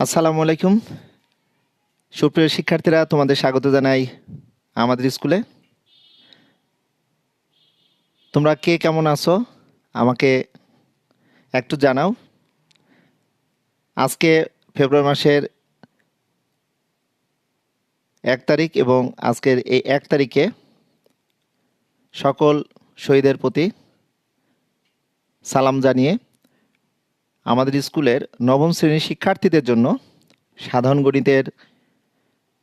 আসসালামু আলাইকুম। সুপ্রিয় শিক্ষার্থীরা, তোমাদের স্বাগত জানাই আমাদের স্কুলে। তোমরা কে কেমন আছো আমাকে একটু জানাও। আজকে ফেব্রুয়ারি মাসের 1 তারিখ এবং আজকের এই 1 তারিখে সকল শহীদের প্রতি সালাম জানিয়ে আমাদের স্কুলের নবম শ্রেণীর শিক্ষার্থীদের জন্য সাধারণ গণিতের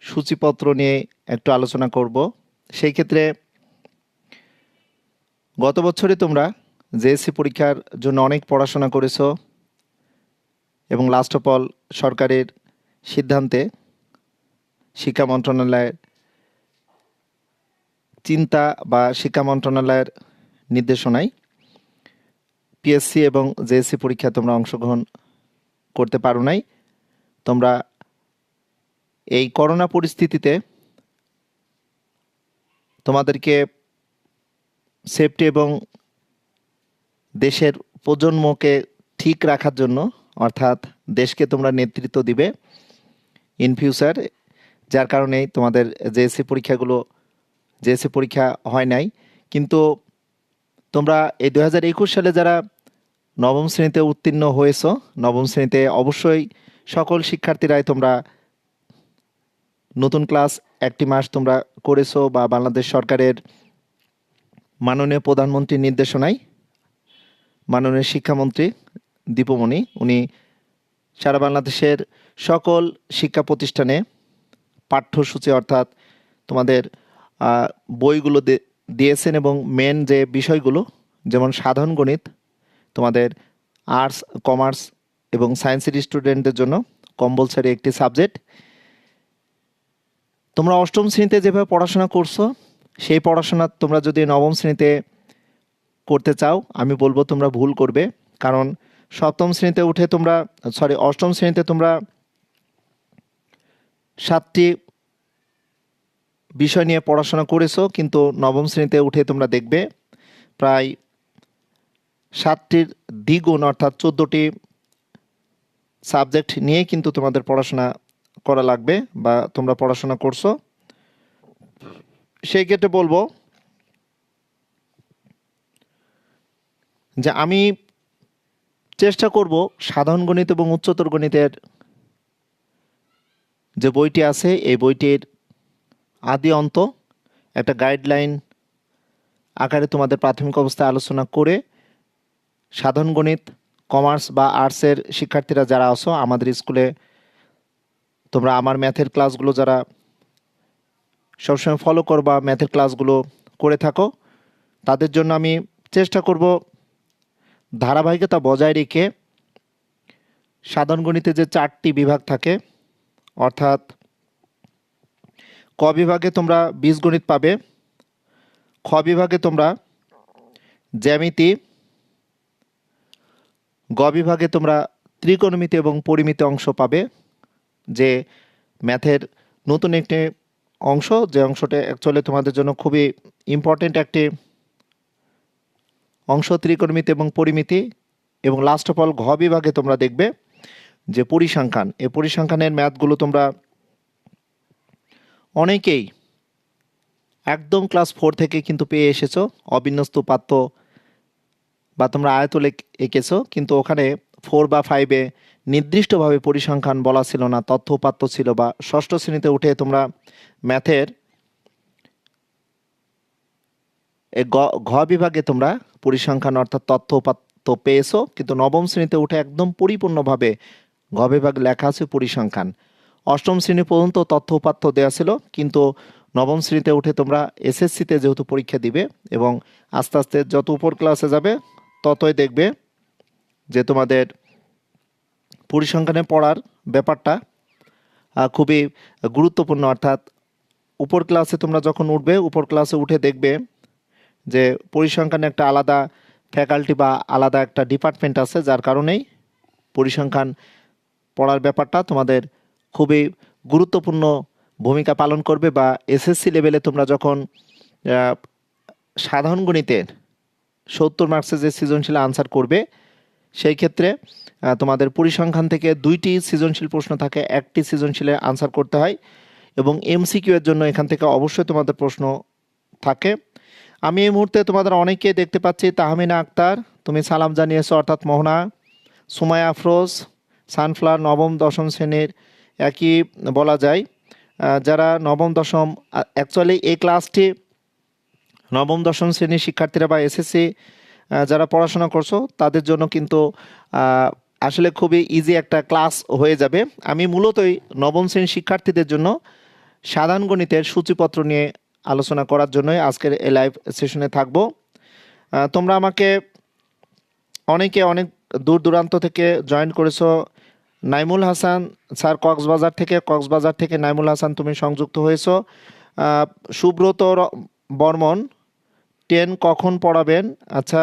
সূচিপত্র নিয়ে একটু আলোচনা করব। সেই ক্ষেত্রে গত বছরে তোমরা জেএসসি পরীক্ষার জন্য অনেক পড়াশোনা করেছো এবং লাস্ট অফ অল সরকারের সিদ্ধান্তে শিক্ষা মন্ত্রণালয়ের চিন্তা বা শিক্ষা মন্ত্রণালয়ের নির্দেশনায় পিএসসি এবং জেএসসি পরীক্ষায় তোমরা অংশগ্রহণ করতে পারো নাই। তোমরা এই করোনা পরিস্থিতিতে তোমাদেরকে সেফটি এবং দেশের প্রজন্মকে ঠিক রাখার জন্য, অর্থাৎ দেশকে তোমরা নেতৃত্ব দিবে ইন ফিউচার, যার কারণে তোমাদের জেএসসি পরীক্ষা হয় নাই। কিন্তু তোমরা এই 2021 সালে যারা নবম শ্রেণীতে উত্তীর্ণ হয়েছো, নবম শ্রেণীতে অবশ্যই সকল শিক্ষার্থীরাই তোমরা নতুন ক্লাস একটি মাস তোমরা করেছো বা বাংলাদেশ সরকারের মাননীয় প্রধানমন্ত্রীর নির্দেশনায় মাননীয় শিক্ষামন্ত্রী দীপুমণি উনি সারা বাংলাদেশের সকল শিক্ষা প্রতিষ্ঠানে পাঠ্যসূচি অর্থাৎ তোমাদের বইগুলো দিয়েছেন এবং মেন যে বিষয়গুলো যেমন সাধারণ গণিত তোমাদের আর্টস, কমার্স এবং সায়েন্সের স্টুডেন্টদের জন্য কম্পালসারি একটি সাবজেক্ট। তোমরা অষ্টম শ্রেণীতে যেভাবে পড়াশোনা করছো সেই পড়াশোনা তোমরা যদি নবম শ্রেণীতে করতে চাও আমি বলবো তোমরা ভুল করবে, কারণ অষ্টম শ্রেণীতে তোমরা 7টি বিষয় নিয়ে পড়াশোনা করেছো, কিন্তু নবম শ্রেণীতে উঠে তোমরা দেখবে প্রায় 7টির দ্বিগুণ অর্থাৎ 14টি সাবজেক্ট নিয়ে কিন্তু তোমাদের পড়াশোনা করা লাগবে বা তোমরা পড়াশোনা করছো। সেই ক্ষেত্রে বলবো যে আমি চেষ্টা করব সাধারণ গণিত এবং উচ্চতর গণিতের যে বইটি আছে এই বইটির আদি অন্ত একটা গাইডলাইন আকারে তোমাদের প্রাথমিক অবস্থায় আলোচনা করে সাধারণ গণিত, কমার্স বা আর্টসের শিক্ষার্থীরা যারা আছো আমাদের স্কুলে তোমরা আমার ম্যাথের ক্লাসগুলো যারা সবসময় ফলো করবা, ম্যাথের ক্লাসগুলো করে থাকো, তাদের জন্য আমি চেষ্টা করব ধারাবাহিকতা বজায় রেখে সাধারণ গণিতে যে 4টি বিভাগ থাকে, অর্থাৎ ক বিভাগে তোমরা বীজগণিত পাবে, খ বিভাগে তোমরা জ্যামিতি, গ বিভাগে তোমরা ত্রিকোণমিতি এবং পরিমিতি অংশ পাবে, যে ম্যাথের নতুন একটি অংশ, যে অংশটা অ্যাকচুয়ালি তোমাদের জন্য খুবই ইম্পর্টেন্ট একটি অংশ, ত্রিকোণমিতি এবং পরিমিতি। এবং লাস্ট অফ অল ঘ বিভাগে তোমরা দেখবে যে পরিসংখ্যান। এই পরিসংখ্যানের ম্যাথগুলো তোমরা অনেকেই একদম ক্লাস 4 থেকে কিন্তু পেয়ে এসেছো, অবিন্যস্ত উপাত্ত বা তোমরা আয়তলেখ এঁকেছো, কিন্তু ওখানে 4 বা 5-এ নির্দিষ্টভাবে পরিসংখ্যান বলা ছিল না, তথ্য উপাত্ত ছিল। বা ষষ্ঠ শ্রেণীতে উঠে তোমরা ম্যাথের ঘ বিভাগে তোমরা পরিসংখ্যান অর্থাৎ তথ্য উপাত্ত পেয়েছো, কিন্তু নবম শ্রেণীতে উঠে একদম পরিপূর্ণভাবে ঘ বিভাগ লেখা আছে পরিসংখ্যান। অষ্টম শ্রেণী পর্যন্ত তথ্য উপাত্ত দেওয়া ছিল, কিন্তু নবম শ্রেণীতে উঠে তোমরা এসএসসিতে যেহেতু পরীক্ষা দিবে এবং আস্তে আস্তে যত উপর ক্লাসে যাবে ততই দেখবে যে তোমাদের পরিসংখ্যানে পড়ার ব্যাপারটা খুবই গুরুত্বপূর্ণ। অর্থাৎ উপর ক্লাসে তোমরা যখন উঠবে, উপর ক্লাসে উঠে দেখবে যে পরিসংখ্যানে একটা আলাদা ফ্যাকাল্টি বা আলাদা একটা ডিপার্টমেন্ট আছে, যার কারণেই পরিসংখ্যান পড়ার ব্যাপারটা তোমাদের খুবই গুরুত্বপূর্ণ ভূমিকা পালন করবে। বা এসএসসি লেভেলে তোমরা যখন সাধারণ গণিতের 70 মার্কসের যে সৃজনশীল আনসার করবে, সেই ক্ষেত্রে তোমাদের পরিসংখ্যান থেকে 2টি সৃজনশীল প্রশ্ন থাকে, 1টি সৃজনশীলে আনসার করতে হয় এবং এমসিকিউ এর জন্য এখান থেকে অবশ্যই তোমাদের প্রশ্ন থাকে। আমি এই মুহূর্তে তোমাদের অনেককে দেখতে পাচ্ছি। তাহমিনা আক্তার, তুমি সালাম জানিয়েছো, অর্থাৎ মোহনা। সুমায়া আফরোজ, সানফ্লাওয়ার, নবম দশম শ্রেণীর একই বলা যায়। যারা নবম দশম, অ্যাকচুয়ালি এই ক্লাসটি নবম দশম শ্রেণীর শিক্ষার্থীরা বা এসএসসি যারা পড়াশোনা করছো তাদের জন্য কিন্তু আসলে খুবই ইজি একটা ক্লাস হয়ে যাবে। আমি মূলতই নবম শ্রেণীর শিক্ষার্থীদের জন্য সাধারণ গণিতের সূচিপত্র নিয়ে আলোচনা করার জন্যই আজকের এই লাইভ সেশনে থাকবো। তোমরা আমাকে অনেকে অনেক দূর দূরান্ত থেকে জয়েন করেছো। নাইমুল হাসান স্যার কক্সবাজার থেকে নাইমুল হাসান তুমি সংযুক্ত হয়েছো। সুব্রত বর্মন, 10 কখন পড়াবেন? আচ্ছা,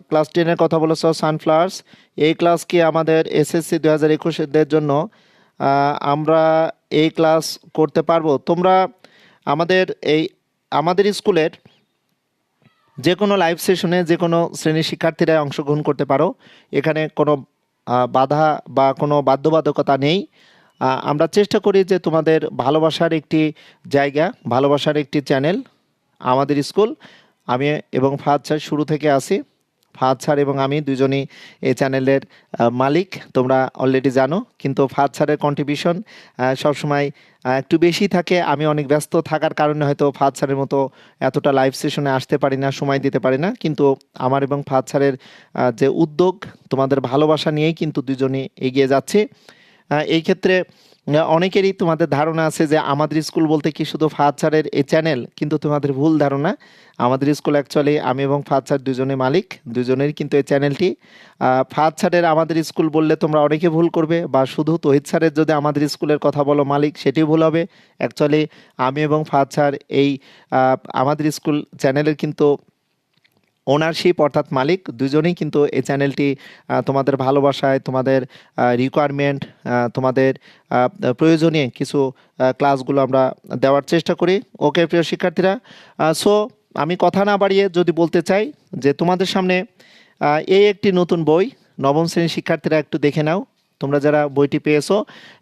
ক্লাস 10-এর কথা বলেছো। সানফ্লাওয়ার্স, এই ক্লাস কি আমাদের এসএসসি 2021-দের জন্য আমরা এই ক্লাস করতে পারবো? তোমরা আমাদের স্কুলের যে কোনো লাইভ সেশনে যে কোনো শ্রেণীর শিক্ষার্থীরা অংশগ্রহণ করতে পারো। এখানে কোনো বাধা বা কোনো বাধ্যবাধকতা নেই। আমরা চেষ্টা করি যে তোমাদের ভালোবাসার একটি জায়গা, ভালোবাসার একটি চ্যানেল আমাদের স্কুল। আমি এবং ফাহাদ স্যার শুরু থেকে আছি। ফাহাদ স্যার এবং আমি দুজনই এই চ্যানেলের মালিক, তোমরা অলরেডি জানো। কিন্তু ফাহাদ স্যারের কন্ট্রিবিউশন সবসময় একটু বেশি থাকে। আমি অনেক ব্যস্ত থাকার কারণে হয়তো ফাহাদ স্যারের মতো এতটা লাইভ সেশনে আসতে পারি না, সময় দিতে পারি না। কিন্তু আমার এবং ফাহাদ স্যারের যে উদ্যোগ, তোমাদের ভালোবাসা নিয়েই কিন্তু দুজনই এগিয়ে যাচ্ছে। এই ক্ষেত্রে অনেকেরই তোমাদের ধারণা আছে যে আমাদের স্কুল বলতে কি শুধু ফাহাদ স্যারের এই চ্যানেল, কিন্তু তোমাদের ভুল ধারণা। আমাদের স্কুল অ্যাকচুয়ালি আমি এবং ফাহাদ স্যার দুজনে মালিক, দুজনের কিন্তু এই চ্যানেলটি। ফাহাদ স্যারের আমাদের স্কুল বললে তোমরা অনেকে ভুল করবে, বা শুধু তহিদ স্যারের যদি আমাদের স্কুলের কথা বলো মালিক, সেটিও ভুল হবে। অ্যাকচুয়ালি আমি এবং ফাহাদ স্যার এই আমাদের স্কুল চ্যানেলের কিন্তু ওনারশিপ, অর্থাৎ মালিক দুজনেই কিন্তু এই চ্যানেলটি তোমাদের ভালোবাসায়, তোমাদের রিকোয়ারমেন্ট, তোমাদের প্রয়োজনীয় কিছু ক্লাসগুলো আমরা দেওয়ার চেষ্টা করি। ওকে প্রিয় শিক্ষার্থীরা, সো আমি কথা না বাড়িয়ে যদি বলতে চাই যে তোমাদের সামনে এই একটি নতুন বই, নবম শ্রেণীর শিক্ষার্থীরা একটু দেখে নাও। তোমরা যারা বইটি পেয়েছো,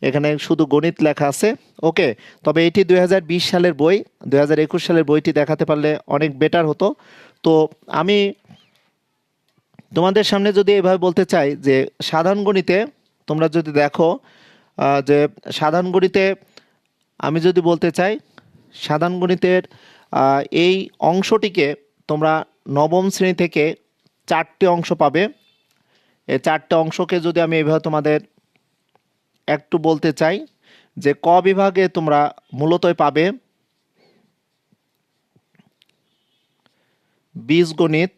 এখানে শুধু গণিত লেখা আছে। ওকে, তবে এটি 2020 সালের বই। 2021 সালের বইটি দেখাতে পারলে অনেক বেটার হতো। তো আমি তোমাদের সামনে যদি এভাবে বলতে চাই যে সাধারণ গণিতে তোমরা যদি দেখো যে সাধারণ গণিতে আমি যদি বলতে চাই, সাধারণ গণিতের এই অংশটিকে তোমরা নবম শ্রেণী থেকে 4টে অংশ পাবে। এই 4টে অংশকে যদি আমি এভাবে তোমাদের একটু বলতে চাই যে ক বিভাগে তোমরা মূলতই পাবে বীজগণিত।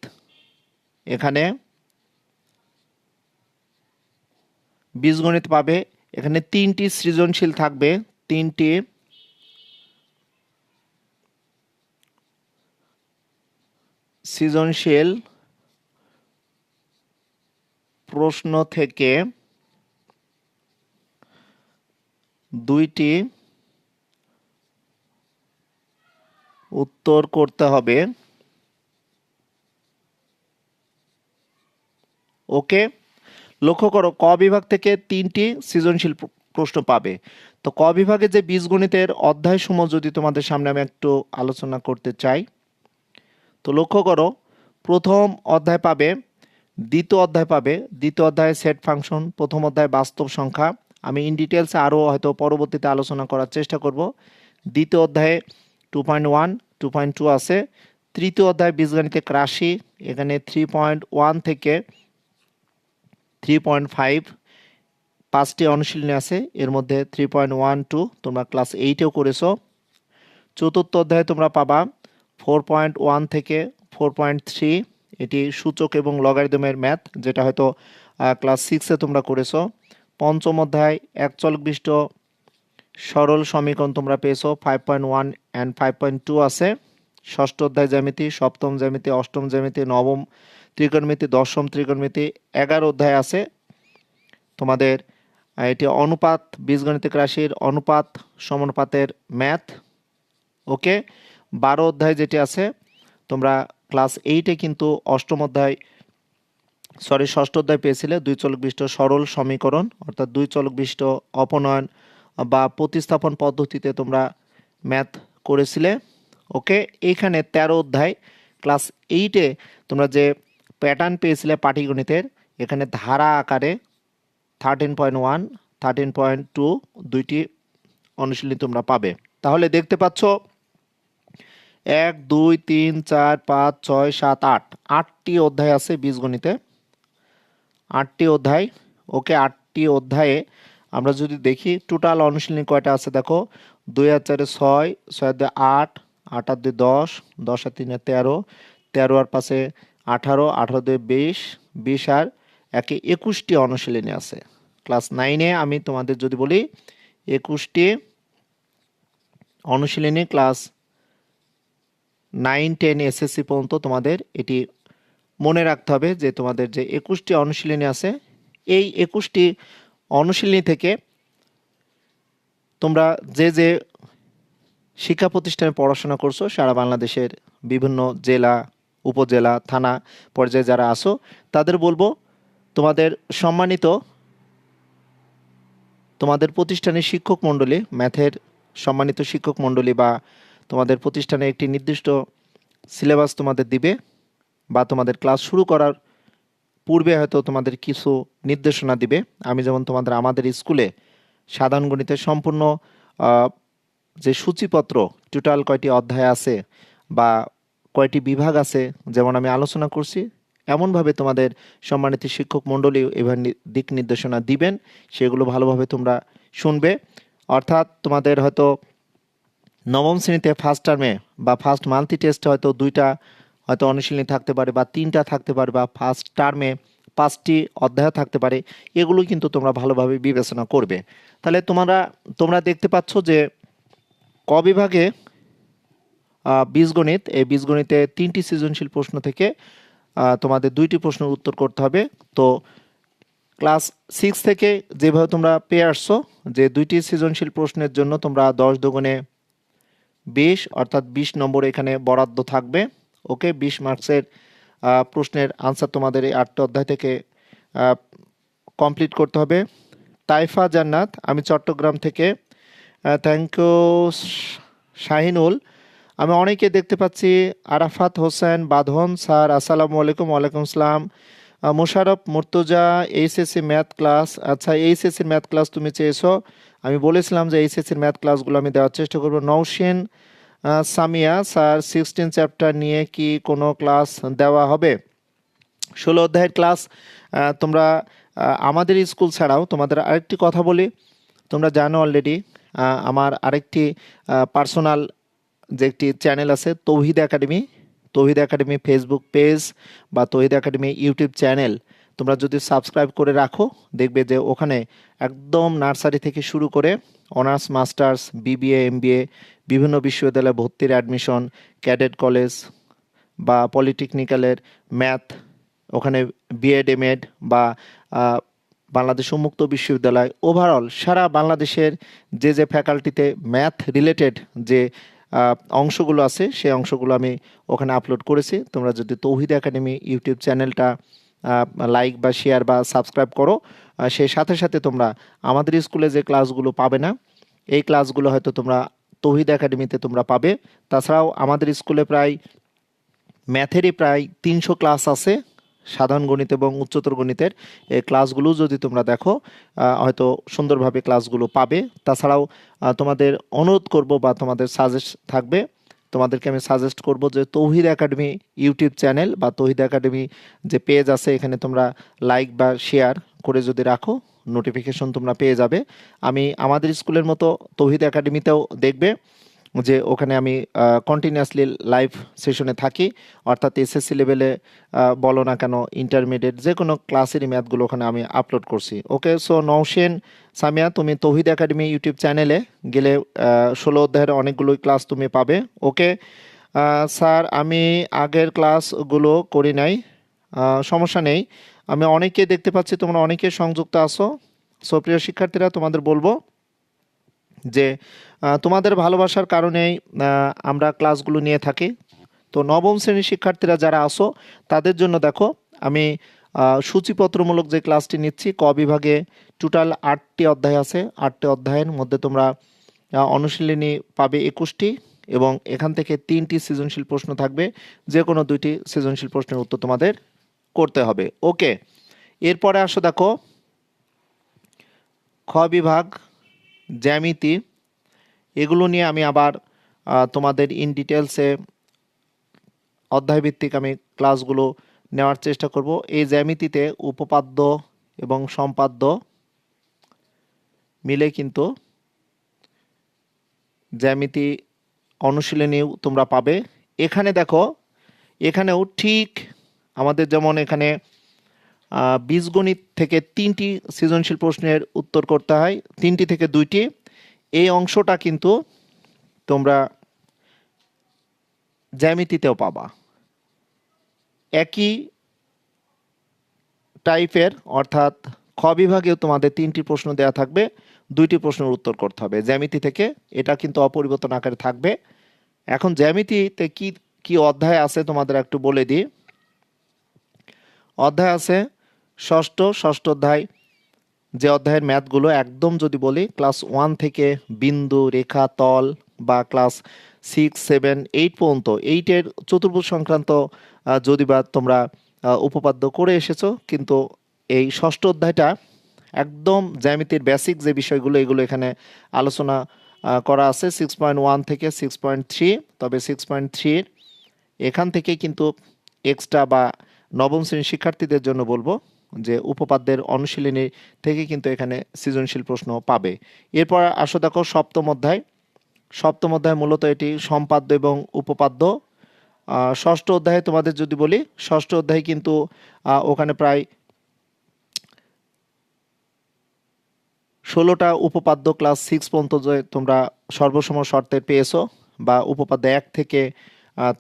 এখানে বীজগণিত পাবে। এখানে 3টি সৃজনশীল থাকবে, 3টি সৃজনশীল প্রশ্ন থেকে 2টি উত্তর করতে হবে। ওকে, লক্ষ্য করো, ক বিভাগ থেকে 3টি সৃজনশীল প্রশ্ন পাবে। তো ক বিভাগে যে বীজগণিতের অধ্যায়সমূহ যদি তোমাদের সামনে আমি একটু আলোচনা করতে চাই, তো লক্ষ্য করো, প্রথম অধ্যায় পাবে, দ্বিতীয় অধ্যায় পাবে। দ্বিতীয় অধ্যায়ে সেট ফাংশন, প্রথম অধ্যায় বাস্তব সংখ্যা। আমি ইন ডিটেলসে আরও হয়তো পরবর্তীতে আলোচনা করার চেষ্টা করব। দ্বিতীয় অধ্যায়ে 2.1, 2.2 আছে। তৃতীয় অধ্যায় বীজগণিতিক রাশি, এখানে 3.1 থেকে 3.5 5টি অনুশীলনী আছে। এর মধ্যে 3.12 তোমরা ক্লাস 8-এও করেছো। চতুর্থ অধ্যায়ে তোমরা পাবা 4.1 থেকে 4.3, এটি সূচক এবং লগারিদমের ম্যাথ, যেটা হয়তো ক্লাস 6-এ তোমরা করেছো। পঞ্চম অধ্যায় একচলক বিশিষ্ট সরল সমীকরণ তোমরা পেয়েছো, 5.1 অ্যান্ড 5.2 আছে। ষষ্ঠ অধ্যায় জ্যামিতি, সপ্তম জ্যামিতি, অষ্টম জ্যামিতি, নবম ত্রিকোণমিতি, দশম ত্রিকোণমিতি। 11 অধ্যায় আছে তোমাদের এটি অনুপাত, বীজগণিতিক রাশির অনুপাত, সমানুপাতের ম্যাথ। ওকে, 12 অধ্যায় যেটি আছে তোমরা ক্লাস 8-এ কিন্তু অষ্টম অধ্যায় ষষ্ঠ অধ্যায় পেয়েছিলে দুই চলক বিশিষ্ট সরল সমীকরণ, অর্থাৎ দুই চলক বিশিষ্ট অপনয়ন বা প্রতিস্থাপন পদ্ধতিতে তোমরা ম্যাথ করেছিলে। ওকে, এইখানে 13 অধ্যায় ক্লাস 8-এ তোমরা যে প্যাটার্ন পেয়েছিলে পাটিগণিতের, এখানে ধারা আকারে 13.1, 13.2 দুইটি অনুশীলনী তোমরা পাবে। তাহলে দেখতে পাচ্ছ 1, 2, 3, 4, 5, 6, 7, 8 8টি অধ্যায় আছে বীজগণিতে, 8টি অধ্যায়। ওকে, 8টি অধ্যায়ে আমরা যদি দেখি টোটাল অনুশীলনী কয়টা আছে দেখো, 2 আর 4 6, 6 আর 2 8, 8 আর 2 10, 10 আর 3 13, 13 আর 5 18, 18 2 20, 20 আর 1 21টি অনুশীলনী আছে। ক্লাস 9-এ আমি তোমাদের যদি বলি 21টি অনুশীলনী ক্লাস 9, 10 এসএসসি পর্যন্ত তোমাদের এটি মনে রাখতে হবে যে তোমাদের যে 21টি অনুশীলনী আছে, এই 21টি অনুশীলনী থেকে তোমরা যে যে শিক্ষা প্রতিষ্ঠানে পড়াশোনা করছো সারা বাংলাদেশের বিভিন্ন জেলা, উপজেলা, থানা পর্যায়ে যারা আসো তাদের বলবো তোমাদের সম্মানিত তোমাদের প্রতিষ্ঠানের শিক্ষক মণ্ডলী, ম্যাথের সম্মানিত শিক্ষক মণ্ডলী বা তোমাদের প্রতিষ্ঠানে একটি নির্দিষ্ট সিলেবাস তোমাদের দিবে বা তোমাদের ক্লাস শুরু করার পূর্বে হয়তো তোমাদের কিছু নির্দেশনা দিবে। আমি যেমন তোমাদের আমাদের স্কুলে সাধারণ গণিতের সম্পূর্ণ যে সূচিপত্র, টোটাল কয়টি অধ্যায় আছে বা কয়টি বিভাগ আছে, যেমন আমি আলোচনা করছি, এমনভাবে তোমাদের সম্মানিত শিক্ষক মণ্ডলী এবার দিক নির্দেশনা দিবেন, সেগুলো ভালোভাবে তোমরা শুনবে। অর্থাৎ তোমাদের হয়তো নবম শ্রেণীতে ফার্স্ট টার্মে বা ফার্স্ট মান্থলি টেস্টে হয়তো 2টা হয়তো অনুশীলনী থাকতে পারে বা 3টা থাকতে পারে, বা ফার্স্ট টার্মে 5টি অধ্যায় থাকতে পারে। এগুলো কিন্তু তোমরা ভালোভাবে বিবেচনা করবে। তাহলে তোমরা দেখতে পাচ্ছ যে ক বিভাগে বীজগণিত, এই বীজগণিতে 3টি সৃজনশীল প্রশ্ন থেকে তোমাদের 2টি প্রশ্নের উত্তর করতে হবে। তো ক্লাস 6 থেকে যেভাবে তোমরা পেয়ে আসছো যে 2টি সৃজনশীল প্রশ্নের জন্য তোমরা 10 দুগুণে 20, অর্থাৎ 20 নম্বর এখানে বরাদ্দ থাকবে। ওকে, 20 মার্কসের প্রশ্নের আনসার তোমাদের এই 8টি অধ্যায় থেকে কমপ্লিট করতে হবে। তাইফা জান্নাত, আমি চট্টগ্রাম থেকে। Thank you Shahinul. আমি অনেকে দেখতে পাচ্ছি, আরাফাত হোসেন বাঁধন স্যার, আসসালামু আলাইকুম। ওয়ালাইকুম আসসালাম। Mosharraf Murtaza, HSC math class. আচ্ছা, এইচএসসির ম্যাথ ক্লাস তুমি চেয়েছো, আমি বলেছিলাম যে এইচএসসির ম্যাথ ক্লাসগুলো আমি দেওয়ার চেষ্টা করবো। নওশিন সামিয়া, স্যার 16 চ্যাপ্টার নিয়ে কি কোনো ক্লাস দেওয়া হবে? 16 অধ্যায়ের ক্লাস তোমরা আমাদের স্কুল ছাড়াও তোমাদের আরেকটি কথা বলি, তোমরা জানো অলরেডি আমার আরেকটি পার্সোনাল যে একটি চ্যানেল আছে তৌহিদ একাডেমি, তৌহিদ একাডেমি ফেসবুক পেজ বা তৌহিদ একাডেমি ইউটিউব চ্যানেল তোমরা যদি সাবস্ক্রাইব করে রাখো, দেখবে যে ওখানে একদম নার্সারি থেকে শুরু করে অনার্স, মাস্টার্স, বিবিএ, এমবিএ, বিভিন্ন বিশ্ববিদ্যালয়ে ভর্তির অ্যাডমিশন, ক্যাডেট কলেজ বা পলিটেকনিক্যালের ম্যাথ, ওখানে বিএড, এমএড বা বাংলাদেশ উন্মুক্ত বিশ্ববিদ্যালয়, ওভারঅল সারা বাংলাদেশের যে যে ফ্যাকাল্টিতে ম্যাথ রিলেটেড যে অংশগুলো আছে সেই অংশগুলো আমি ওখানে আপলোড করেছি। তোমরা যদি তৌহিদ একাডেমি ইউটিউব চ্যানেলটা লাইক বা শেয়ার বা সাবস্ক্রাইব করো, সেই সাথে সাথে তোমরা আমাদের স্কুলে যে ক্লাসগুলো পাবে না, এই ক্লাসগুলো হয়তো তোমরা তৌহিদ একাডেমিতে তোমরা পাবে। তাছাড়াও আমাদের স্কুলে ম্যাথেরই প্রায় 300 ক্লাস আছে, সাধারণ গণিত এবং উচ্চতর গণিতের। এই ক্লাসগুলো যদি তোমরা দেখো হয়তো সুন্দরভাবে ক্লাসগুলো পাবে। তাছাড়াও তোমাদের অনুরোধ করব বা তোমাদের সাজেস্ট থাকবে, তোমাদেরকে আমি সাজেস্ট করব যে তৌহিদ একাডেমি ইউটিউব চ্যানেল বা তৌহিদ একাডেমি যে পেজ আছে, এখানে তোমরা লাইক বা শেয়ার করে যদি রাখো, নোটিফিকেশন তোমরা পেয়ে যাবে। আমি আমাদের স্কুলের মতো তৌহিদ একাডেমিতেও দেখবে যে ওখানে আমি কন্টিনিউয়াসলি লাইভ সেশনে থাকি, অর্থাৎ এসএসসি লেভেলে বলো না কেন, ইন্টারমিডিয়েট যে কোনো ক্লাসেরই ম্যাথগুলো ওখানে আমি আপলোড করছি। ওকে, সো নওশিন সামিয়া, তুমি তৌহিদ একাডেমি ইউটিউব চ্যানেলে গেলে 16 অধ্যায়ের অনেকগুলোই ক্লাস তুমি পাবে। ওকে স্যার, আমি আগের ক্লাসগুলো করি নাই, সমস্যা নেই, আমি অনেকে দেখতে পাচ্ছি তোমরা অনেকে সংযুক্ত আছো। সো প্রিয় শিক্ষার্থীরা, তোমাদের বলবো যে তোমাদের ভালোবাসার কারণেই আমরা ক্লাসগুলো নিয়ে থাকি। তো নবম শ্রেণীর শিক্ষার্থীরা যারা আসো তাদের জন্য দেখো আমি সূচিপত্রমূলক যে ক্লাসটি নিচ্ছি, ক বিভাগে টোটাল 8টি অধ্যায় আছে। 8টি অধ্যায়ের মধ্যে তোমরা অনুশীলনী পাবে 21টি এবং এখান থেকে 3টি সৃজনশীল প্রশ্ন থাকবে। যে কোনো 2টি সৃজনশীল প্রশ্নের উত্তর তোমাদের করতে হবে। ওকে, এরপরে আসো দেখো খ বিভাগ জ্যামিতি, এগুলো নিয়ে আমি আবার তোমাদের ইন ডিটেলসে অধ্যায়ভিত্তিক আমি ক্লাসগুলো নেওয়ার চেষ্টা করব। এই জ্যামিতিতে উপপাদ্য এবং সম্পাদ্য মিলে কিন্তু জ্যামিতি অনুশীলনীও তোমরা পাবে। এখানে দেখো, এখানেও ঠিক আমাদের যেমন এখানে বীজগণিত থেকে 3টি সৃজনশীল প্রশ্নের উত্তর করতে হয়, 3টি থেকে 2টি, এই অংশটা কিন্তু তোমরা জ্যামিতিতেও পাবা। একই টাইপের, অর্থাৎ খ বিভাগেও তোমাদের 3টি প্রশ্ন দেওয়া থাকবে, 2টি প্রশ্নের উত্তর করতে হবে জ্যামিতি থেকে। এটা কিন্তু অপরিবর্তন আকারে থাকবে। এখন জ্যামিতিতে কি কি অধ্যায় আছে তোমাদের একটু বলে দিই। অধ্যায় আছে ষষ্ঠ অধ্যায়, যে অধ্যায়ের ম্যাথগুলো একদম যদি বলি ক্লাস 1 থেকে বিন্দু, রেখা, তল বা ক্লাস 6, 7, 8 পর্যন্ত, 8-এর চতুর্ভুজ সংক্রান্ত যদি বা তোমরা উপপাদ্য করে এসেছো, কিন্তু এই ষষ্ঠ অধ্যায়টা একদম জ্যামিতির বেসিক যে বিষয়গুলো এগুলো এখানে আলোচনা করা আছে 6.1 থেকে 6.3। তবে 6.3 এখান থেকে কিন্তু এক্সট্রা বা নবম শ্রেণীর শিক্ষার্থীদের জন্য বলবো যে উপপাদ্যের অনুশীলনী থেকে কিন্তু এখানে সৃজনশীল প্রশ্ন পাবে। এরপর আসো দেখো সপ্তম অধ্যায় মূলত এটি সম্পাদ্য এবং উপপাদ্য। ষষ্ঠ অধ্যায়ে তোমাদের যদি বলি, ষষ্ঠ অধ্যায়ে কিন্তু ওখানে প্রায় 16টা উপপাদ্য ক্লাস 6 পর্যন্ত যে তোমরা সর্বসম শর্তের পেয়েছো, বা উপপাদ্য 1 থেকে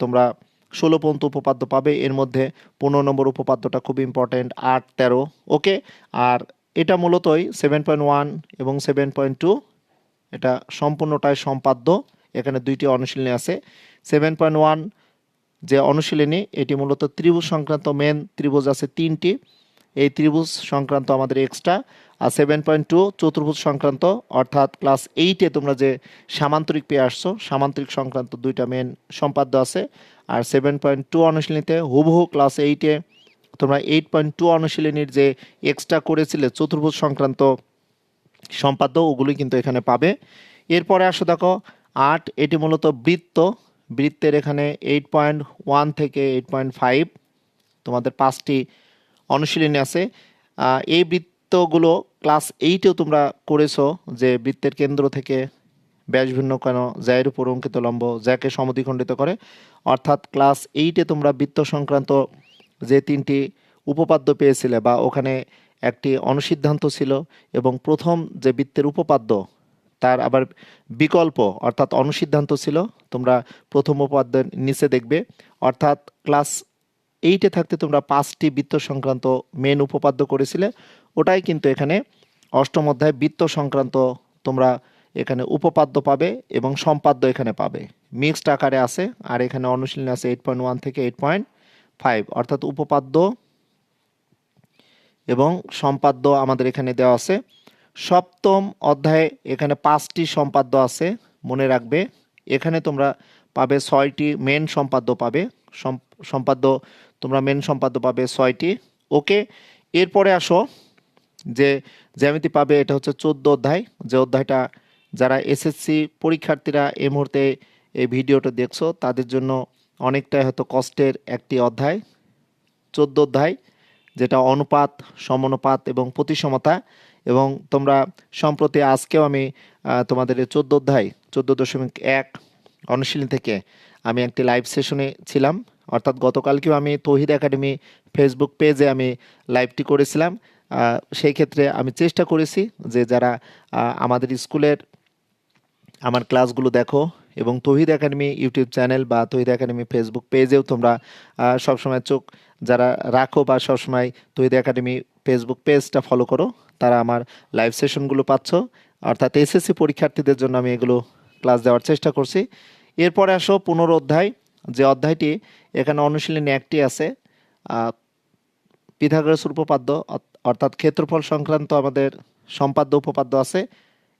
তোমরা 16 পর্যন্ত উপপাদ্য পাবে। এর মধ্যে 15 নম্বর উপপাদ্যটা খুব ইম্পর্টেন্ট, 8, 13। ওকে, আর এটা মূলতই 7.1 এবং 7.2, এটা সম্পূর্ণটাই সম্পাদ্য। এখানে 2টি অনুশীলনী আছে। 7.1 যে অনুশীলনী, এটি মূলত ত্রিভুজ সংক্রান্ত, মেন ত্রিভুজ আছে 3টি, এই ত্রিভুজ সংক্রান্ত আমাদের এক্সট্রা। আর 7.2 চতুর্ভুজ সংক্রান্ত, অর্থাৎ ক্লাস 8-এ তোমরা যে সামান্তরিক পেয়ে আসছো, সামান্তরিক সংক্রান্ত 2টা মেন সম্পাদ্য আছে। আর 7.2 অনুশীলনীতে হুবহু ক্লাস 8-এ তোমরা 8.2 অনুশীলনীর যে এক্সট্রা করেছিলে চতুর্ভুজ সংক্রান্ত সম্পাদ্য, ওগুলি কিন্তু এখানে পাবে। এরপরে আসো দেখো 8, এটি মূলত বৃত্তের এখানে 8.1 থেকে 8.5 তোমাদের 5টি অনুশীলনী আছে। এই বৃত্তগুলো ক্লাস 8-এও তোমরা করেছো, যে বৃত্তের কেন্দ্র থেকে ব্যাস ভিন্ন কেন, জ্যায়ের উপর অঙ্কিত লম্ব, জ্যাকে সমদ্বিখণ্ডিত করে। অর্থাৎ ক্লাস 8-এ তোমরা বৃত্ত সংক্রান্ত যে 3টি উপপাদ্য পেয়েছিলে, বা ওখানে একটি অনুসিদ্ধান্ত ছিল এবং প্রথম যে বৃত্তের উপপাদ্য তার আবার বিকল্প অর্থাৎ অনুসিদ্ধান্ত ছিল, তোমরা প্রথম উপপাদ্যের নিচে দেখবে। অর্থাৎ ক্লাস 8-এ থাকতে তোমরা 5টি বৃত্ত সংক্রান্ত মেন উপপাদ্য করেছিলে, ওটাই কিন্তু এখানে অষ্টম অধ্যায় বৃত্ত সংক্রান্ত তোমরা এখানে উপপাদ্য পাবে এবং সম্পাদ্য এখানে পাবে, মিক্সড আকারে আছে। আর এখানে অনুশীলনী আছে 8.1 থেকে 8.5, অর্থাৎ উপপাদ্য এবং সম্পাদ্য আমাদের এখানে দেওয়া আছে। সপ্তম অধ্যায়ে এখানে 5টি সম্পাদ্য আছে, মনে রাখবে। এখানে তোমরা পাবে 6টি মেন সম্পাদ্য পাবে, সম্পাদ্য তোমরা মেন সম্পাদ্য পাবে 6টি। ওকে, এরপরে আসো যে জ্যামিতি পাবে, এটা হচ্ছে 14 অধ্যায়, যে অধ্যায়টা যারা এসএসসি পরীক্ষার্থীরা এই মুহূর্তে এই ভিডিওটা দেখছো তাদের জন্য অনেকটাই হয়তো কষ্টের একটি অধ্যায়। 14 অধ্যায়, যেটা অনুপাত, সমানুপাত এবং প্রতিসমতা। এবং তোমরা সম্প্রতি আজকেও আমি তোমাদের 14 অধ্যায় 14.1 অনুশীলনী থেকে আমি একটি লাইভ সেশনে ছিলাম, অর্থাৎ গতকালকেও আমি তৌহিদ একাডেমি ফেসবুক পেজে আমি লাইভটি করেছিলাম। সেই ক্ষেত্রে আমি চেষ্টা করেছি যে যারা আমাদের স্কুলের আমার ক্লাসগুলো দেখো এবং তৌহিদ একাডেমি ইউটিউব চ্যানেল বা তৌহিদ একাডেমি ফেসবুক পেজেও তোমরা সবসময় চোখ যারা রাখো বা সবসময় তৌহিদ একাডেমি ফেসবুক পেজটা ফলো করো, তারা আমার লাইভ সেশনগুলো পাচ্ছ। অর্থাৎ এসএসসি পরীক্ষার্থীদের জন্য আমি এগুলো ক্লাস দেওয়ার চেষ্টা করছি। এরপরে আসো 15 অধ্যায়, যে অধ্যায়টি এখানে অনুশীলনী 1টি আছে, পিথাগোরাস উপপাদ্য অর্থাৎ ক্ষেত্রফল সংক্রান্ত আমাদের সম্পাদ্য উপপাদ্য আছে।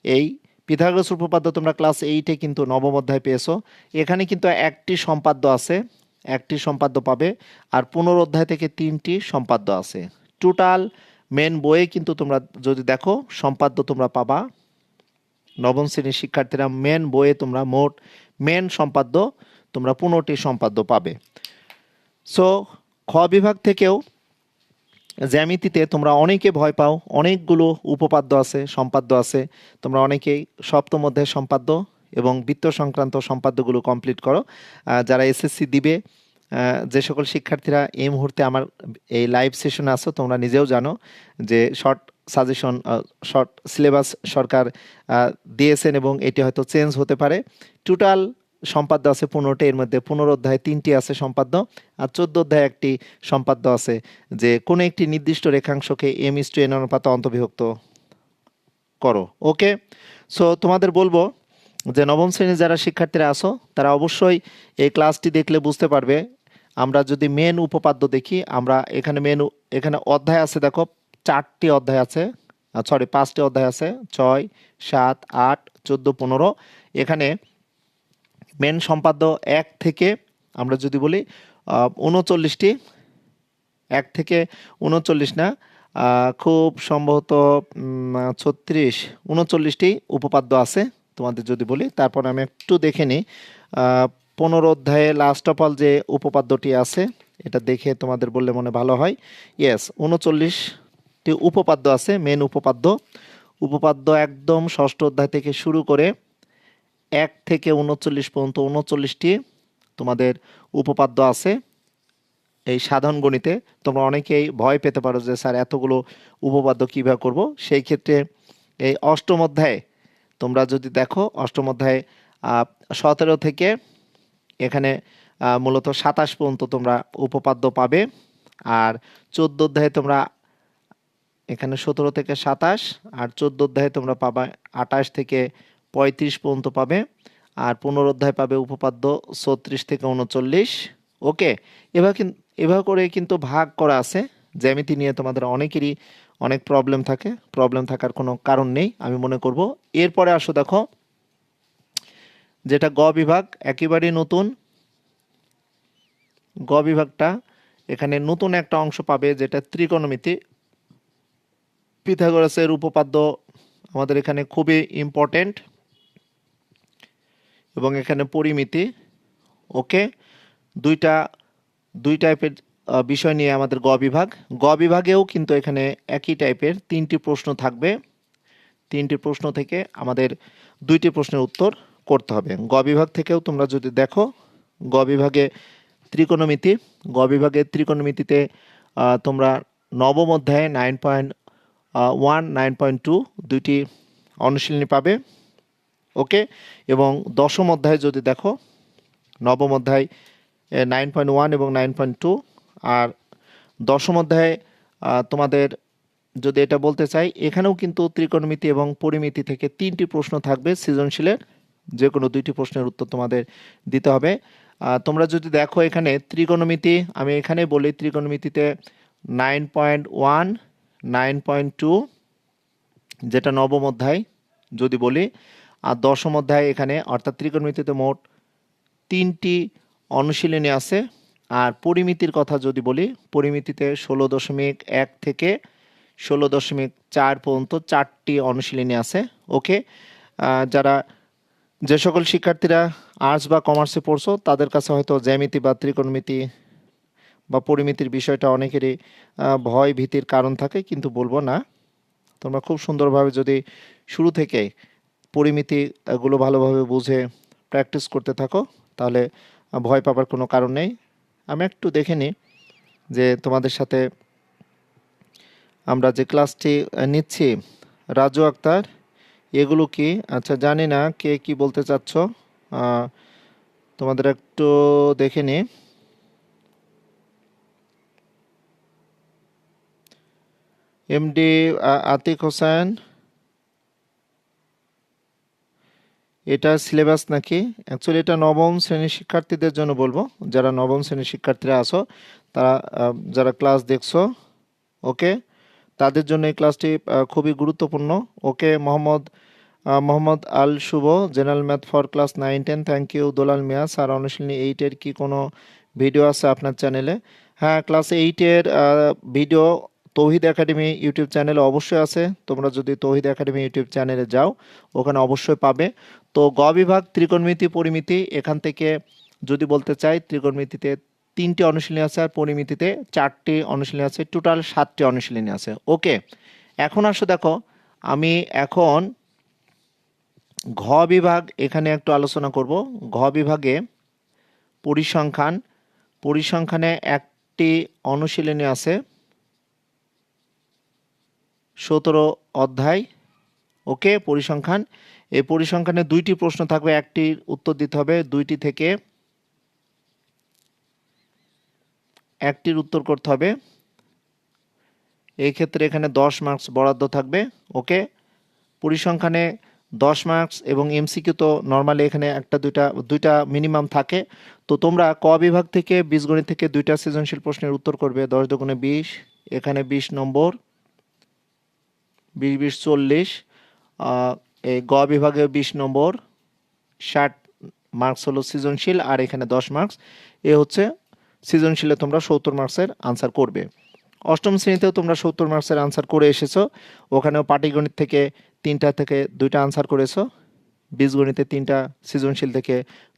এই পিথাগোরাস উপপাদ্য তোমরা ক্লাস 8-এ কিন্তু নবম অধ্যায় পেয়েছো। এখানে কিন্তু একটি সম্পাদ্য আছে, একটি সম্পাদ্য পাবে, আর 15 অধ্যায় থেকে 3টি সম্পাদ্য আছে। টোটাল মেন বইয়ে কিন্তু তোমরা যদি দেখো সম্পাদ্য তোমরা পাবা, নবম শ্রেণীর শিক্ষার্থীরা মেন বইয়ে তোমরা মোট মেন সম্পাদ্য তোমরা 15টি সম্পাদ্য পাবে। সো খ বিভাগ থেকেও জ্যামিতিতে তোমরা অনেকে ভয় পাও, অনেকগুলো উপপাদ্য আছে, সম্পাদ্য আছে। তোমরা অনেকেই সপ্তম অধ্যায় সম্পাদ্য এবং বৃত্ত সংক্রান্ত সম্পাদ্যগুলো কমপ্লিট করো। যারা এসএসসি দিবে, যে সকল শিক্ষার্থীরা এই মুহূর্তে আমার এই লাইভ সেশনে আসো, তোমরা নিজেও জানো যে শর্ট সাজেশন, শর্ট সিলেবাস সরকার দিয়েছেন এবং এটি হয়তো চেঞ্জ হতে পারে। টোটাল সম্পাদ্য আছে 15টি, এর মধ্যে 15 অধ্যায় 3টি আছে সম্পাদ্য, আর 14 অধ্যায় একটি সম্পাদ্য আছে যে কোনো একটি নির্দিষ্ট রেখাংশকে m/n অনুপাতে অন্তর্বিভক্ত করো। ওকে, সো তোমাদের বলবো যে নবম শ্রেণীর যারা শিক্ষার্থীরা আসো তারা অবশ্যই এই ক্লাসটি দেখলে বুঝতে পারবে। আমরা যদি মেন উপপাদ্য দেখি, আমরা এখানে অধ্যায় আছে, দেখো 4টি অধ্যায় আছে, 5টি অধ্যায় আছে, 6, 7, 8, 14, 15। এখানে মেন সম্পাদ্য 1 থেকে আমরা যদি বলি 39টি, 1 থেকে 39 না, খুব সম্ভবত 39টি উপপাদ্য আছে তোমাদের যদি বলি। তারপর আমি একটু দেখে নিই 15 অধ্যায়ে লাস্ট অফ অল যে উপপাদ্যটি আছে এটা দেখে তোমাদের বললে মনে ভালো হয়। ইয়েস, 39টি উপপাদ্য আছে, মেন উপপাদ্য একদম ষষ্ঠ অধ্যায় থেকে শুরু করে 1 থেকে 39 পর্যন্ত 39টি তোমাদের উপপাদ্য আছে এই সাধারণ গণিতে। তোমরা অনেকেই ভয় পেতে পারো যে স্যার এতগুলো উপপাদ্য কীভাবে করব। সেই ক্ষেত্রে এই অষ্টম অধ্যায়ে তোমরা যদি দেখো, অষ্টম অধ্যায়ে 17 থেকে এখানে মূলত 27 পর্যন্ত তোমরা উপপাদ্য পাবে। আর 14 অধ্যায়ে তোমরা এখানে 17 থেকে 27, আর 14 অধ্যায়ে তোমরা পাবা 28 থেকে 35 পর্যন্ত পাবে। আর 15 অধ্যায় পাবে উপপাদ্য 36 থেকে 39। ওকে, এভাবে করে কিন্তু ভাগ করা আছে। জ্যামিতি নিয়ে তোমাদের অনেকেরই অনেক প্রবলেম থাকে, প্রবলেম থাকার কোনো কারণ নেই আমি মনে করব। এরপরে আসো দেখো যেটা গ বিভাগ, একেবারেই নতুন গ বিভাগটা। এখানে নতুন একটা অংশ পাবে যেটা ত্রিকোণমিতি। পিথাগোরাসের উপপাদ্য আমাদের এখানে খুবই ইম্পর্টেন্ট, এবং এখানে পরিমিতি। ওকে, দুই টাইপের বিষয় নিয়ে আমাদের গ বিভাগেও কিন্তু এখানে একই টাইপের 3টি প্রশ্ন থাকবে। 3টি প্রশ্ন থেকে আমাদের 2টি প্রশ্নের উত্তর করতে হবে। গ বিভাগ থেকেও তোমরা যদি দেখো, গ বিভাগে ত্রিকোণমিতিতে তোমরা নবম অধ্যায়ে 9.1, 9.2 দুইটি অনুশীলনী পাবে। ওকে, এবং দশম অধ্যায়ে যদি দেখো, নবম অধ্যায় 9.1 এবং 9.2, আর দশম অধ্যায়ে তোমাদের যদি এটা বলতে চাই, এখানেও কিন্তু ত্রিকোণমিতি এবং পরিমিতি থেকে 3টি প্রশ্ন থাকবে। সৃজনশীলের যে কোনো 2টি প্রশ্নের উত্তর তোমাদের দিতে হবে। তোমরা যদি দেখো এখানে ত্রিকোণমিতি, আমি এখানে বলি ত্রিকোণমিতিতে 9.1, 9.2 যেটা নবম অধ্যায় যদি বলি, আর দশম অধ্যায় এখানে অর্থাৎ ত্রিকোণমিতিতে মোট 3টি অনুশীলনী আছে। আর পরিমিতির কথা যদি বলি, পরিমিতিতে 16.1 থেকে 16.4 পর্যন্ত 4টি অনুশীলনী আছে। ওকে, যে সকল শিক্ষার্থীরা আর্টস বা কমার্সে পড়ছো তাদের কাছে হয়তো জ্যামিতি বা ত্রিকোণমিতি বা পরিমিতির বিষয়টা অনেকেরই ভয় ভীতির কারণ থাকে, কিন্তু বলবো না, তোমরা খুব সুন্দরভাবে যদি শুরু থেকে পরিমিতিগুলো ভালোভাবে বুঝে প্র্যাকটিস করতে থাকো তাহলে ভয় পাবার কোনো কারণ নেই। আমি একটু দেখে নিই যে তোমাদের সাথে আমরা যে ক্লাসটি নিচ্ছি, রাজু আক্তার, এগুলো কি? আচ্ছা, জানি না কে কি বলতে চাচ্ছ, তোমাদের একটু দেখে নিই। এমডি আতিক হোসেন, এটা সিলেবাস নাকি? অ্যাকচুয়ালি এটা নবম শ্রেণীর শিক্ষার্থীদের জন্য বলবো, যারা নবম শ্রেণীর শিক্ষার্থীরা আছো তারা যারা ক্লাস দেখছো ওকে, তাদের জন্য এই ক্লাসটি খুবই গুরুত্বপূর্ণ। Okay, Mohammad Al Shuvo, general math for class 9-10। Thank you. Dolal Mia, sir অনুশীলনী 8-এর কি কোনো ভিডিও আছে আপনার চ্যানেলে? হ্যাঁ, ক্লাস 8-এর ভিডিও তৌহিদ একাডেমি ইউটিউব চ্যানেলে অবশ্যই আছে। তোমরা যদি তৌহিদ একাডেমি ইউটিউব চ্যানেলে যাও ওখানে অবশ্যই পাবে। তো গ বিভাগ ত্রিকোণমিতি পরিমিতি, এখান থেকে যদি বলতে চাই ত্রিকোণমিতিতে 3টি অনুশীলনী আছে আর পরিমিতিতে 4টি অনুশীলনী আছে, টোটাল 7টি অনুশীলনী আছে। ওকে, এখন আসো দেখো, আমি এখন ঘ বিভাগ এখানে একটু আলোচনা করব। ঘ বিভাগে পরিসংখ্যানে একটি অনুশীলনী আছে, 17 অধ্যায়। ওকে, পরিসংখ্যান। এই পরিসংখ্যানে 2টি প্রশ্ন থাকবে, একটির উত্তর দিতে হবে, 2টি থেকে একটির উত্তর করতে হবে। এই ক্ষেত্রে এখানে 10 মার্কস বরাদ্দ থাকবে। ওকে, পরিসংখ্যানে 10 মার্কস এবং এমসিকিউ তো নর্মালি এখানে দুইটা মিনিমাম থাকে। তো তোমরা ক বিভাগ থেকে বীজগণিত থেকে 2টা সৃজনশীল প্রশ্নের উত্তর করবে। 10 দুগুণে 20, এখানে 20 নম্বর, 20 40। এই গ বিভাগে 20 নম্বর, 60 মার্কস হলো সৃজনশীল, আর এখানে 10 মার্কস। এ হচ্ছে সৃজনশীলে তোমরা 70 মার্কসের আনসার করবে। অষ্টম শ্রেণীতেও তোমরা 70 মার্কসের আনসার করে এসেছো, ওখানেও পাটিগণিত থেকে 3টা থেকে 2টা আনসার করেছো, বীজগণিতে 3টা সৃজনশীল থেকে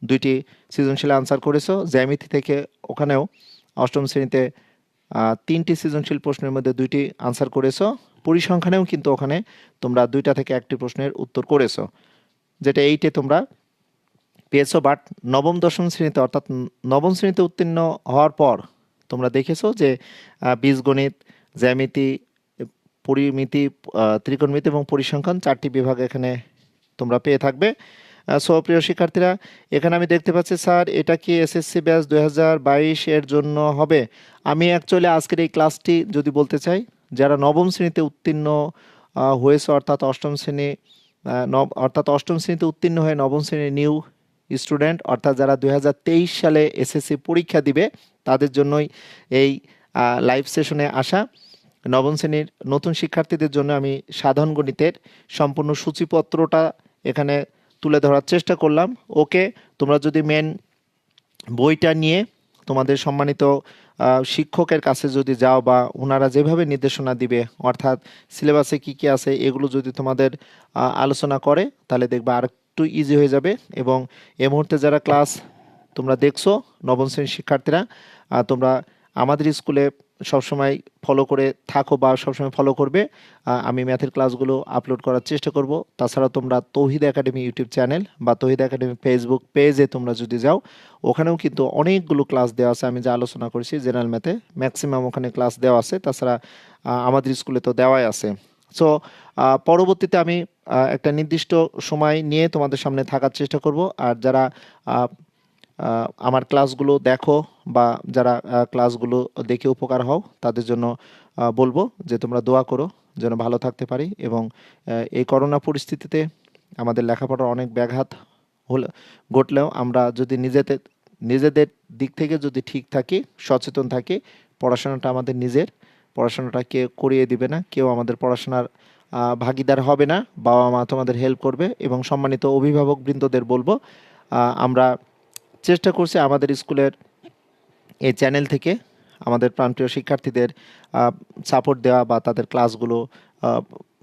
2টি সৃজনশীল আনসার করেছো, জ্যামিতি থেকে ওখানেও অষ্টম শ্রেণীতে 3টি সৃজনশীল প্রশ্নের মধ্যে 2টি আনসার করেছো। পরিসংখ্যানেও কিন্তু ওখানে তোমরা 2টা থেকে 1টি প্রশ্নের উত্তর করেছো, যেটা 8-এ তোমরা পেয়েছো। বাট নবম দশম শ্রেণীতে, অর্থাৎ নবম শ্রেণীতে উত্তীর্ণ হওয়ার পর তোমরা দেখেছো যে বীজগণিত, জ্যামিতি, পরিমিতি, ত্রিকোণমিতি এবং পরিসংখ্যান 4টি বিভাগ এখানে তোমরা পেয়ে থাকবে। সো প্রিয় শিক্ষার্থীরা, এখানে আমি দেখতে পাচ্ছি স্যার এটা কি এসএসসি ব্যাচ 2022 এর জন্য হবে? আমি অ্যাকচুয়ালি আজকের এই ক্লাসটি যদি বলতে চাই, যারা নবম শ্রেণীতে উত্তীর্ণ হয়েছে, অর্থাৎ অষ্টম শ্রেণীতে উত্তীর্ণ হয়ে নবম শ্রেণীর নিউ স্টুডেন্ট, অর্থাৎ যারা 2023 সালে এসএসসি পরীক্ষা দিবে, তাদের জন্যই এই লাইভ সেশনে আসা। নবম শ্রেণীর নতুন শিক্ষার্থীদের জন্য আমি সাধারণ গণিতের সম্পূর্ণ সূচিপত্রটা এখানে তুলে ধরার চেষ্টা করলাম। ওকে, তোমরা যদি মেন বইটা নিয়ে তোমাদের সম্মানিত শিক্ষকের কাছে যদি যাও, বা ওনারা যেভাবে নির্দেশনা দিবে, অর্থাৎ সিলেবাসে কি কি আছে এগুলো যদি তোমাদের আলোচনা করে, তাহলে দেখবা আর একটু ইজি হয়ে যাবে। এবং এই মুহূর্তে যারা ক্লাস তোমরা দেখছো নবম শ্রেণীর শিক্ষার্থীরা, তোমরা আমাদের স্কুলে সবসময় ফলো করে থাকো বা সবসময় ফলো করবে। আমি ম্যাথের ক্লাসগুলো আপলোড করার চেষ্টা করব। তাছাড়া তোমরা তৌহিদ একাডেমি ইউটিউব চ্যানেল বা তৌহিদ একাডেমি ফেসবুক পেজে তোমরা যদি যাও, ওখানেও কিন্তু অনেকগুলো ক্লাস দেওয়া আছে। আমি যা আলোচনা করেছি জেনারেল ম্যাথে ম্যাক্সিমাম ওখানে ক্লাস দেওয়া আছে। তাছাড়া আমাদের স্কুলে তো দেওয়াই আছে। সো পরবর্তীতে আমি একটা নির্দিষ্ট সময় নিয়ে তোমাদের সামনে থাকার চেষ্টা করব। আর যারা আমার ক্লাসগুলো দেখো বা যারা ক্লাসগুলো দেখে উপকার হও, তাদের জন্য বলবো যে তোমরা দোয়া করো যেন ভালো থাকতে পারি। এবং এই করোনা পরিস্থিতিতে আমাদের লেখাপড়ার অনেক ব্যাঘাত ঘটলেও আমরা যদি নিজেদের দিক থেকে যদি ঠিক থাকি, সচেতন থাকি, পড়াশোনাটা আমাদের নিজের, পড়াশোনাটা কেউ করিয়ে দিবে না, কেউ আমাদের পড়াশোনার ভাগিদার হবে না। বাবা মা তোমাদের হেল্প করবে। এবং সম্মানিত অভিভাবকবৃন্দদের বলবো, আমরা চেষ্টা করছি আমাদের স্কুলের এই চ্যানেল থেকে আমাদের প্রাণপ্রিয় শিক্ষার্থীদের সাপোর্ট দেওয়া বা তাদের ক্লাসগুলো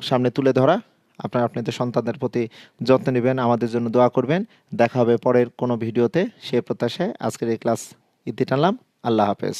সামনে তুলে ধরা। আপনারা আপনাদের সন্তানদের প্রতি যত্ন নেবেন, আমাদের জন্য দোয়া করবেন। দেখা হবে পরের কোনো ভিডিওতে, সেই প্রত্যাশায় আজকের এই ক্লাস ইতি টানলাম। আল্লাহ হাফেজ।